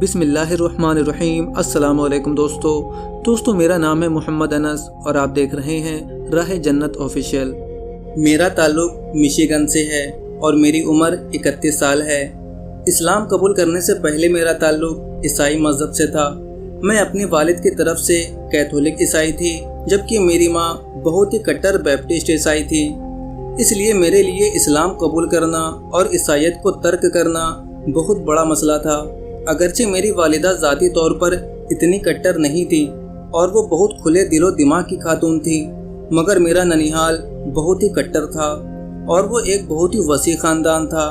बिस्मिल्लाहिर्रहमानिर्रहीम। अस्सलाम वालेकुम दोस्तों मेरा नाम है मोहम्मद अनस और आप देख रहे हैं राह जन्नत ऑफिशियल। मेरा ताल्लुक मिशिगन से है और मेरी उम्र 31 साल है। इस्लाम कबूल करने से पहले मेरा ताल्लुक ईसाई मज़हब से था। मैं अपने वालिद की तरफ से कैथोलिक ईसाई थी, जबकि मेरी माँ बहुत ही कट्टर बैप्टिस्ट ईसाई थी। इसलिए मेरे लिए इस्लाम कबूल करना और ईसाईयत को तर्क करना बहुत बड़ा मसला था। अगरचे मेरी वालिदा ज़ाती तौर पर इतनी कट्टर नहीं थी और वो बहुत खुले दिलो दिमाग की खातून थी, मगर मेरा ननिहाल बहुत ही कट्टर था और वो एक बहुत ही वसी ख़ानदान था।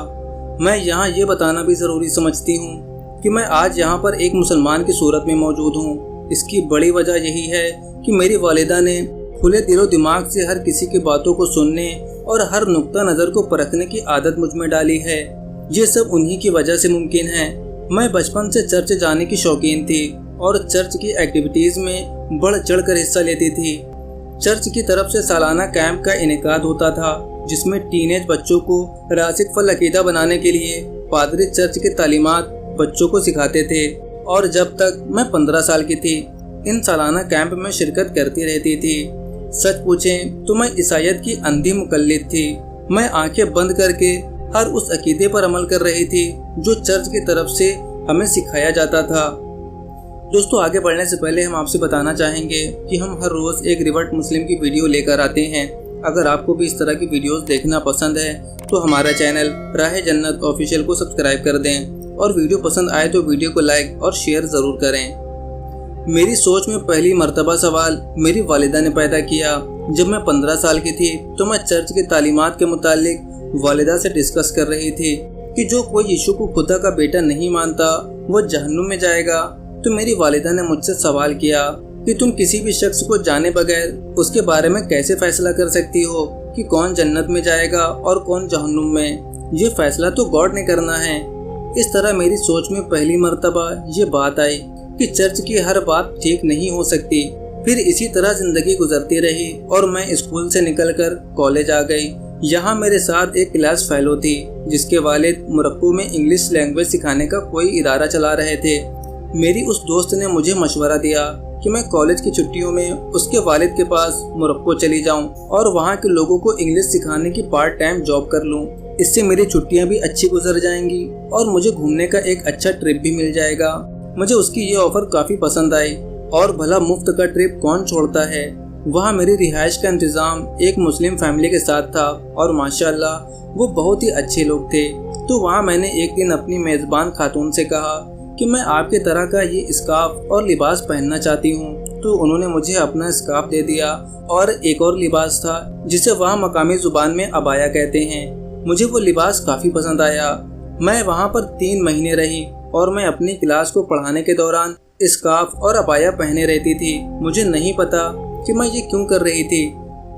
मैं यहाँ ये बताना भी ज़रूरी समझती हूँ कि मैं आज यहाँ पर एक मुसलमान की सूरत में मौजूद हूँ। इसकी बड़ी वजह यही है कि मेरी वालिदा ने खुले दिलो दिमाग से हर किसी की बातों को सुनने और हर नुक्ता नज़र को परखने की आदत मुझ में डाली है। ये सब उन्हीं की वजह से मुमकिन है। मैं बचपन से चर्च जाने की शौकीन थी और चर्च की एक्टिविटीज़ में बढ़ चढ़ कर हिस्सा लेती थी। चर्च की तरफ से सालाना कैंप का इनेकाद होता था, जिसमें टीनेज बच्चों को रासिक फल अकीदा बनाने के लिए पादरी चर्च की तालीमात बच्चों को सिखाते थे। और जब तक मैं 15 साल की थी, इन सालाना कैंप में शिरकत करती रहती थी। सच पूछें तो मैं ईसाईयत की अंधी मुकल्लिद थी। मैं आंखें बंद करके हर उस अकीदे पर अमल कर रही थी जो चर्च की तरफ से हमें सिखाया जाता था। दोस्तों, आगे बढ़ने से पहले हम आपसे बताना चाहेंगे कि हम हर रोज़ एक रिवर्ट मुस्लिम की वीडियो लेकर आते हैं। अगर आपको भी इस तरह की वीडियोस देखना पसंद है तो हमारा चैनल राह जन्नत ऑफिशियल को सब्सक्राइब कर दें और वीडियो पसंद आए तो वीडियो को लाइक और शेयर ज़रूर करें। मेरी सोच में पहली मर्तबा सवाल मेरी वालिदा ने पैदा किया। जब मैं 15 साल की थी तो मैं चर्च की तालीमात के मुतालिक वालिदा से डिस्कस कर रही थी कि जो कोई यीशु को खुदा का बेटा नहीं मानता वो जहन्नुम में जाएगा। तो मेरी वालिदा ने मुझसे सवाल किया कि तुम किसी भी शख्स को जाने बगैर उसके बारे में कैसे फैसला कर सकती हो कि कौन जन्नत में जाएगा और कौन जहन्नुम में। ये फैसला तो गॉड ने करना है। इस तरह मेरी सोच में पहली मर्तबा ये बात आई कि चर्च की हर बात ठीक नहीं हो सकती। फिर इसी तरह जिंदगी गुजरती रही और मैं स्कूल से निकलकर कॉलेज आ गई। यहाँ मेरे साथ एक क्लास फेलो थी जिसके वालिद मोरक्को में इंग्लिश लैंग्वेज सिखाने का कोई इदारा चला रहे थे। मेरी उस दोस्त ने मुझे मशवरा दिया कि मैं कॉलेज की छुट्टियों में उसके वालिद के पास मोरक्को चली जाऊं और वहाँ के लोगों को इंग्लिश सिखाने की पार्ट टाइम जॉब कर लूं। इससे मेरी छुट्टियाँ भी अच्छी गुजर जाएंगी और मुझे घूमने का एक अच्छा ट्रिप भी मिल जाएगा। मुझे उसकी ये ऑफर काफ़ी पसंद आई और भला मुफ्त का ट्रिप कौन छोड़ता है। वहाँ मेरी रिहाइश का इंतज़ाम एक मुस्लिम फैमिली के साथ था और माशाल्लाह वो बहुत ही अच्छे लोग थे। तो वहाँ मैंने एक दिन अपनी मेज़बान खातून से कहा कि मैं आपके तरह का ये स्कार्फ और लिबास पहनना चाहती हूँ। तो उन्होंने मुझे अपना स्कार्फ दे दिया और एक और लिबास था जिसे वहाँ मकामी ज़ुबान में अबाया कहते हैं। मुझे वो लिबास काफ़ी पसंद आया। मैं वहाँ पर 3 महीने रही और मैं अपनी क्लास को पढ़ाने के दौरान स्कार्फ और अबाया पहने रहती थी। मुझे नहीं पता कि मैं ये क्यों कर रही थी,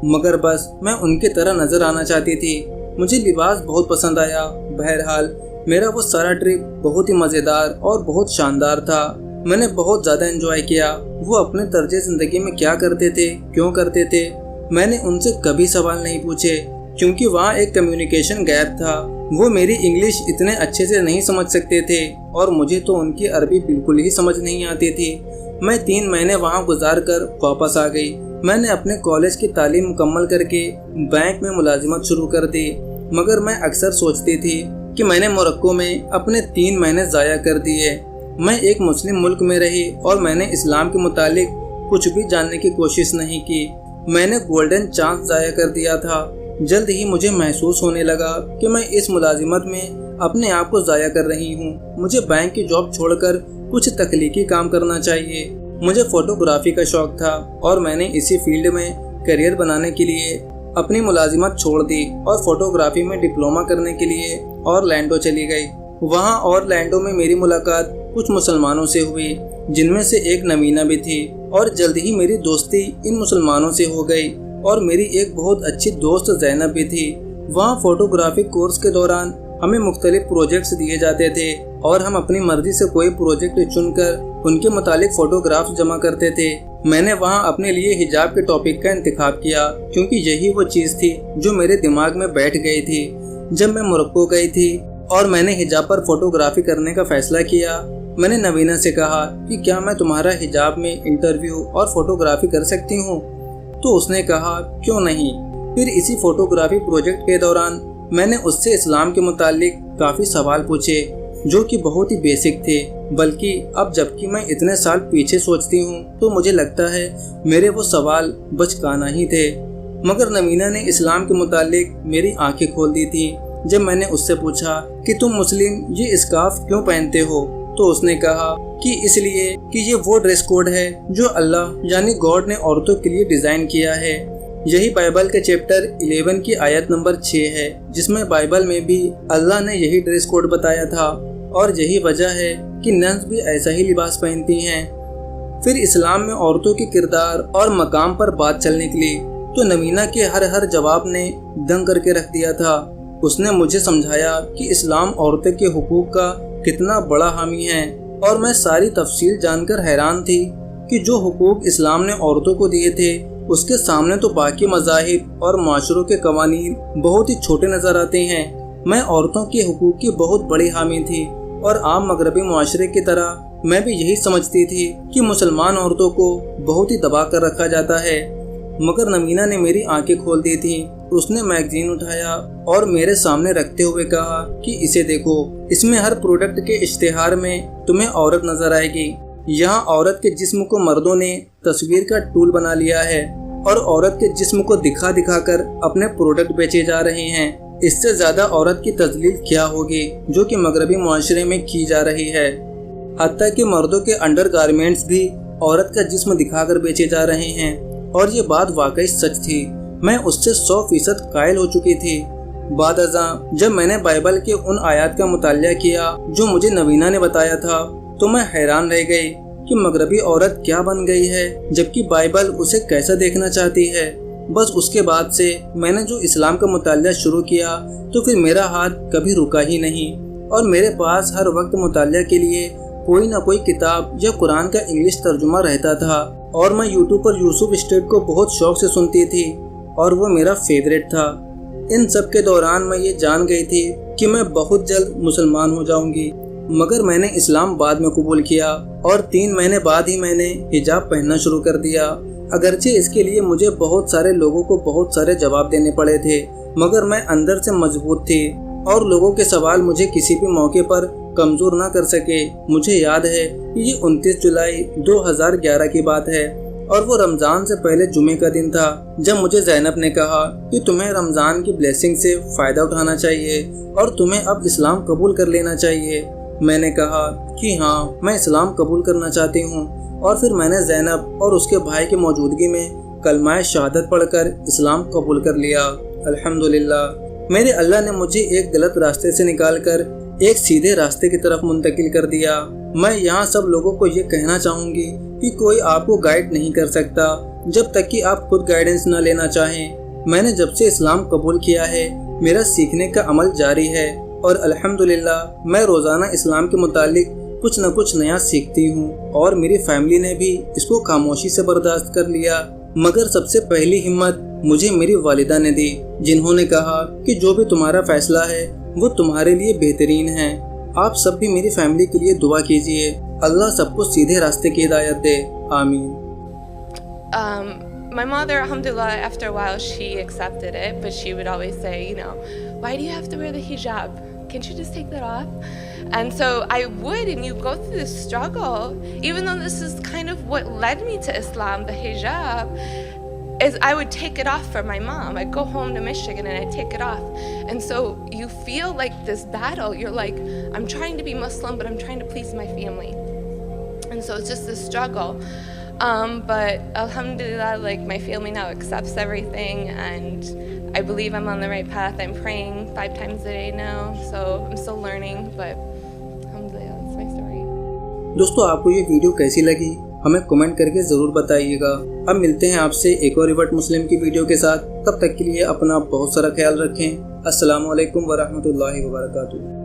मगर बस मैं उनके तरह नजर आना चाहती थी। मुझे लिबास बहुत पसंद आया। बहरहाल मेरा वो सारा ट्रिप बहुत ही मज़ेदार और बहुत शानदार था। मैंने बहुत ज़्यादा एंजॉय किया। वो अपने तर्जे ज़िंदगी में क्या करते थे, क्यों करते थे, मैंने उनसे कभी सवाल नहीं पूछे क्योंकि वहाँ एक कम्युनिकेशन गैप था। वो मेरी इंग्लिश इतने अच्छे से नहीं समझ सकते थे और मुझे तो उनकी अरबी बिल्कुल ही समझ नहीं आती थी। मैं 3 महीने वहाँ गुजार कर वापस आ गई। मैंने अपने कॉलेज की तालीम मुकम्मल करके बैंक में मुलाजिमत शुरू कर दी, मगर मैं अक्सर सोचती थी कि मैंने मोरक्को में अपने 3 महीने ज़ाया कर दिए। मैं एक मुस्लिम मुल्क में रही और मैंने इस्लाम के मुतालिक कुछ भी जानने की कोशिश नहीं की। मैंने गोल्डन चांस ज़ाया कर दिया था। जल्द ही मुझे महसूस होने लगा कि मैं इस मुलाजिमत में अपने आप को ज़ाया कर रही हूँ। मुझे बैंक की जॉब छोड़कर कुछ तख्लीकी काम करना चाहिए। मुझे फोटोग्राफी का शौक था और मैंने इसी फील्ड में करियर बनाने के लिए अपनी मुलाजिमत छोड़ दी और फोटोग्राफी में डिप्लोमा करने के लिए ऑरलैंडो चली गई। वहाँ ऑरलैंडो में मेरी मुलाकात कुछ मुसलमानों से हुई, जिनमें से एक नवीना भी थी और जल्द ही मेरी दोस्ती इन मुसलमानों से हो गई और मेरी एक बहुत अच्छी दोस्त ज़ैनब भी थी। वहाँ फोटोग्राफी कोर्स के दौरान हमें मुख्तलिफ प्रोजेक्ट्स दिए जाते थे और हम अपनी मर्जी से कोई प्रोजेक्ट चुनकर उनके मुतालिक फ़ोटोग्राफ्स जमा करते थे। मैंने वहाँ अपने लिए हिजाब के टॉपिक का इंतखाब किया क्योंकि यही वो चीज़ थी जो मेरे दिमाग में बैठ गई थी। जब मैं मोरक्को गई थी और मैंने हिजाब पर फोटोग्राफी करने का फैसला किया میں نے نوینہ سے کہا کہ کیا میں تمہارا حجاب میں انٹرویو اور فوٹوگرافی کر سکتی ہوں؟ تو اس نے کہا کیوں نہیں۔ پھر اسی فوٹوگرافی پروجیکٹ کے دوران میں نے اس سے اسلام کے متعلق کافی سوال پوچھے جو کہ بہت ہی بیسک تھے، بلکہ اب جبکہ میں اتنے سال پیچھے سوچتی ہوں تو مجھے لگتا ہے میرے وہ سوال بچکانہ ہی تھے۔ مگر نوینہ نے اسلام کے متعلق میری آنکھیں کھول دی تھی جب میں نے اس سے پوچھا کہ تم مسلم یہ اسکارف کیوں پہنتے ہو؟ تو اس نے کہا کہ اس لیے کہ یہ وہ ڈریس کوڈ ہے جو اللہ یعنی گاڈ نے عورتوں کے لیے ڈیزائن کیا ہے۔ یہی بائبل کے چیپٹر 11 کی آیت نمبر 6 ہے، جس میں بائبل میں بھی اللہ نے یہی ڈریس کوڈ بتایا تھا، اور یہی وجہ ہے کہ ننس بھی ایسا ہی لباس پہنتی ہیں۔ پھر اسلام میں عورتوں کے کردار اور مقام پر بات چلنے کے لیے تو نوینہ کے ہر جواب نے دنگ کر کے رکھ دیا تھا۔ اس نے مجھے سمجھایا کہ اسلام عورتوں کے حقوق کا کتنا بڑا حامی ہے، اور میں ساری تفصیل جان کر حیران تھی کہ جو حقوق اسلام نے عورتوں کو دیے تھے اس کے سامنے تو باقی مذاہب اور معاشروں کے قوانین بہت ہی چھوٹے نظر آتے ہیں۔ میں عورتوں کے حقوق کی بہت بڑی حامی تھی، اور عام مغربی معاشرے کی طرح میں بھی یہی سمجھتی تھی کہ مسلمان عورتوں کو بہت ہی دبا کر رکھا جاتا ہے۔ مگر نوینہ نے میری آنکھیں کھول دی تھی۔ اس نے میگزین اٹھایا اور میرے سامنے رکھتے ہوئے کہا کہ اسے دیکھو، اس میں ہر پروڈکٹ کے اشتہار میں تمہیں عورت نظر آئے گی۔ یہاں عورت کے جسم کو مردوں نے تصویر کا ٹول بنا لیا ہے، اور عورت کے جسم کو دکھا دکھا کر اپنے پروڈکٹ بیچے جا رہے ہیں۔ اس سے زیادہ عورت کی تذلیل کیا ہوگی جو کہ مغربی معاشرے میں کی جا رہی ہے۔ حتیٰ کہ مردوں کے انڈر گارمنٹس بھی عورت کا جسم دکھا کر بیچے جا رہے ہیں، اور یہ بات واقعی سچ تھی۔ میں اس سے 100% قائل ہو چکی تھی۔ بعد ازاں جب میں نے بائبل کے ان آیات کا مطالعہ کیا جو مجھے نوینہ نے بتایا تھا تو میں حیران رہ گئی کہ مغربی عورت کیا بن گئی ہے، جبکہ بائبل اسے کیسا دیکھنا چاہتی ہے۔ بس اس کے بعد سے میں نے جو اسلام کا مطالعہ شروع کیا تو پھر میرا ہاتھ کبھی رکا ہی نہیں، اور میرے پاس ہر وقت مطالعہ کے لیے کوئی نہ کوئی کتاب یا قرآن کا انگلش ترجمہ رہتا تھا۔ اور میں یوٹیوب پر یوسف اسٹیٹ کو بہت شوق سے سنتی تھی، اور وہ میرا فیوریٹ تھا۔ ان سب کے دوران میں یہ جان گئی تھی کہ میں بہت جلد مسلمان ہو جاؤں گی، مگر میں نے اسلام بعد میں قبول کیا، اور 3 مہینے بعد ہی میں نے حجاب پہننا شروع کر دیا۔ اگرچہ اس کے لیے مجھے بہت سارے لوگوں کو بہت سارے جواب دینے پڑے تھے، مگر میں اندر سے مضبوط تھی، اور لوگوں کے سوال مجھے کسی بھی موقع پر کمزور نہ کر سکے۔ مجھے یاد ہے کہ یہ 29 جولائی 2011 کی بات ہے، اور وہ رمضان سے پہلے جمعے کا دن تھا جب مجھے زینب نے کہا کہ تمہیں رمضان کی بلیسنگ سے فائدہ اٹھانا چاہیے اور تمہیں اب اسلام قبول کر لینا چاہیے۔ میں نے کہا کہ ہاں، میں اسلام قبول کرنا چاہتی ہوں، اور پھر میں نے زینب اور اس کے بھائی کی موجودگی میں کلمہ شہادت پڑھ کر اسلام قبول کر لیا۔ الحمدللہ، میرے اللہ نے مجھے ایک غلط راستے سے نکال کر ایک سیدھے راستے کی طرف منتقل کر دیا۔ میں یہاں سب لوگوں کو یہ کہنا چاہوں گی کہ کوئی آپ کو گائیڈ نہیں کر سکتا جب تک کہ آپ خود گائیڈنس نہ لینا چاہیں۔ میں نے جب سے اسلام قبول کیا ہے میرا سیکھنے کا عمل جاری ہے، اور الحمدللہ میں روزانہ اسلام کے متعلق کچھ نہ کچھ نیا سیکھتی ہوں، اور میری فیملی نے بھی اس کو خاموشی سے برداشت کر لیا۔ مگر سب سے پہلی ہمت مجھے میری والدہ نے دی، جنہوں نے کہا کہ جو بھی تمہارا فیصلہ ہے وہ تمہارے لیے بہترین ہے۔ آپ سب بھی میری فیملی کے لیے دعا کیجیے، اللہ سب کو سیدھے راستے کی ہدایت دے، آمین۔ My mother, alhamdulillah, after a while she accepted it, but she would always say, why do you have to wear the hijab? Can't you just take that off? And so I would, and you go through this struggle, even though this is kind of what led me to Islam, the hijab, is I would take it off for my mom. I'd go home to Michigan and I'd take it off. And so you feel like this battle. You're like, I'm trying to be Muslim, but I'm trying to please my family. And so it's just this struggle. But alhamdulillah, like my family now accepts everything, and I believe I'm on the right path. I'm praying 5 times a day now, so I'm still learning, but alhamdulillah, that's my story. دوستو، آپ کو یہ video کیسی لگی ہمیں comment کر کے ضرور بتائیے گا۔ اب ملتے ہیں آپ سے ایک اور ریورٹ مسلم کی ویڈیو کے ساتھ، تب تک کے لیے اپنا بہت سارا خیال رکھیں۔ السلام علیکم ورحمۃ اللہ وبرکاتہ۔